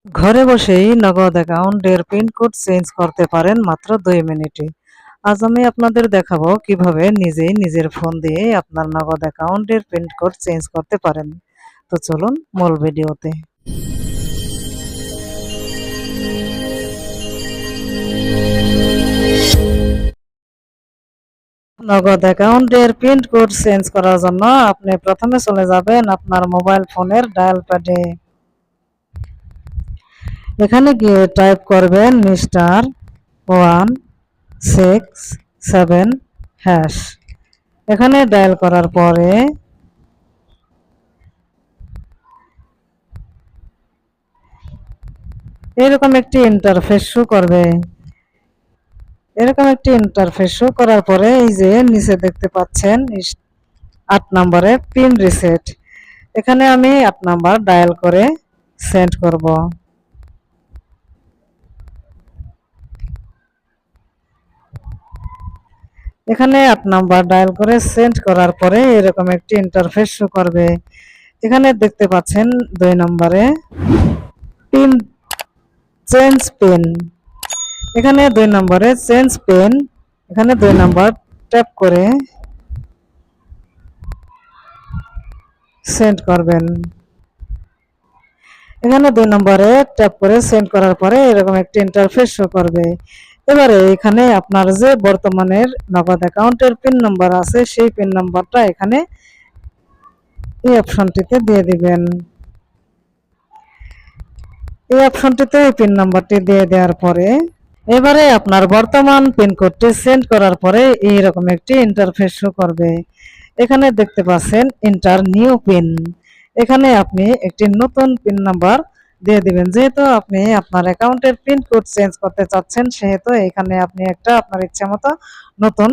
ঘরে বসেই নগদ অ্যাকাউন্টের পিন কোড চেঞ্জ করতে পারেন মাত্র 2 মিনিটে। আজ আমি আপনাদের দেখাবো কিভাবে নিজেই নিজের ফোন দিয়ে আপনার নগদ অ্যাকাউন্টের পিন কোড চেঞ্জ করতে পারেন। তো চলুন মূল ভিডিওতে। নগদ অ্যাকাউন্টের পিন কোড চেঞ্জ করার জন্য আপনি প্রথমে চলে যাবেন আপনার মোবাইল ফোনের ডায়াল প্যাডে। এখানে গিয়ে টাইপ করবেন *167# এখানে ডায়াল করার পরে এরকম একটি ইন্টারফেস শো করার পরে এই যে নিচে দেখতে পাচ্ছেন 8 নম্বরে পিন রিসেট, এখানে আমি 8 নাম্বার ডায়াল করে সেন্ড করব। এখানে 8 নাম্বার ডায়াল করে সেন্ড করার পরে এরকম একটি ইন্টারফেস শো করবে। এখানে দেখতে পাচ্ছেন 2 নম্বরে পিন চেঞ্জ পিন, এখানে 2 নম্বরে চেঞ্জ পিন, এখানে 2 নাম্বার ট্যাপ করে সেন্ড করবেন। এখানে 2 নম্বরে ট্যাপ করে সেন্ড করার পরে এরকম একটি ইন্টারফেস শো করবে। এবারে এখানে আপনার যে বর্তমানের নগদ অ্যাকাউন্টের পিন নাম্বার আছে সেই পিন নাম্বারটা এখানে এই অপশনটিতে দিয়ে দিবেন। এই অপশনটিতে এই পিন নাম্বারটি দিয়ে দেওয়ার পরে এবারে আপনার বর্তমান পিন কোডটি সেন্ড করার পরে এইরকম একটি ইন্টারফেস শো করবে। এখানে দেখতে পাচ্ছেন এন্টার নিউ পিন, এখানে আপনি একটি নতুন পিন নাম্বার দিয়ে দিবেন। যেহেতু আপনি আপনার অ্যাকাউন্টের পিন কোড চেঞ্জ করতে চাচ্ছেন সেহেতু এখানে আপনি একটা আপনার ইচ্ছা মতো নতুন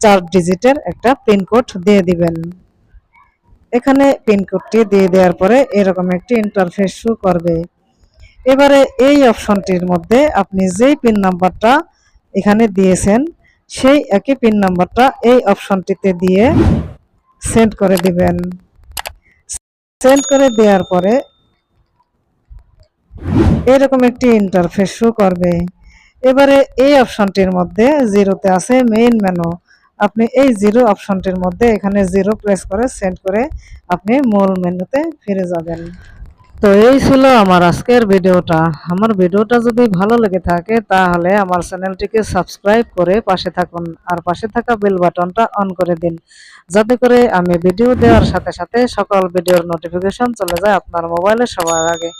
4 ডিজিটের একটা পিন কোড দিয়ে দিবেন। এখানে পিন কোডটি দিয়ে দেওয়ার পরে এরকম একটি ইন্টারফেস শো করবে। এবারে এই অপশনটির মধ্যে আপনি যেই পিন নাম্বারটা এখানে দিয়েছেন সেই একই পিন নাম্বারটা এই অপশনটিতে দিয়ে সেন্ড করে দিবেন। সেন্ড করে দেওয়ার পরে এরকম একটি ইন্টারফেস শো করবে। এবারে এই অপশনটির মধ্যে জিরোতে আছে মেইন মেনু, আপনি এই জিরো অপশনটির মধ্যে এখানে জিরো প্রেস করে সেন্ড করে আপনি মূল মেনুতে ফিরে যাবেন। তো এই ছিল আমার আজকের ভিডিওটা। আমার ভিডিওটা যদি ভালো লেগে থাকে তাহলে আমার চ্যানেলটিকে সাবস্ক্রাইব করে পাশে থাকুন আর পাশে থাকা বেল বাটনটা অন করে দিন, যাতে করে আমি ভিডিও দেওয়ার সাথে সাথে সকল ভিডিওর নোটিফিকেশন চলে যায় আপনার মোবাইলে সবার আগে।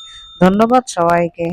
ধন্যবাদ সবাইকে।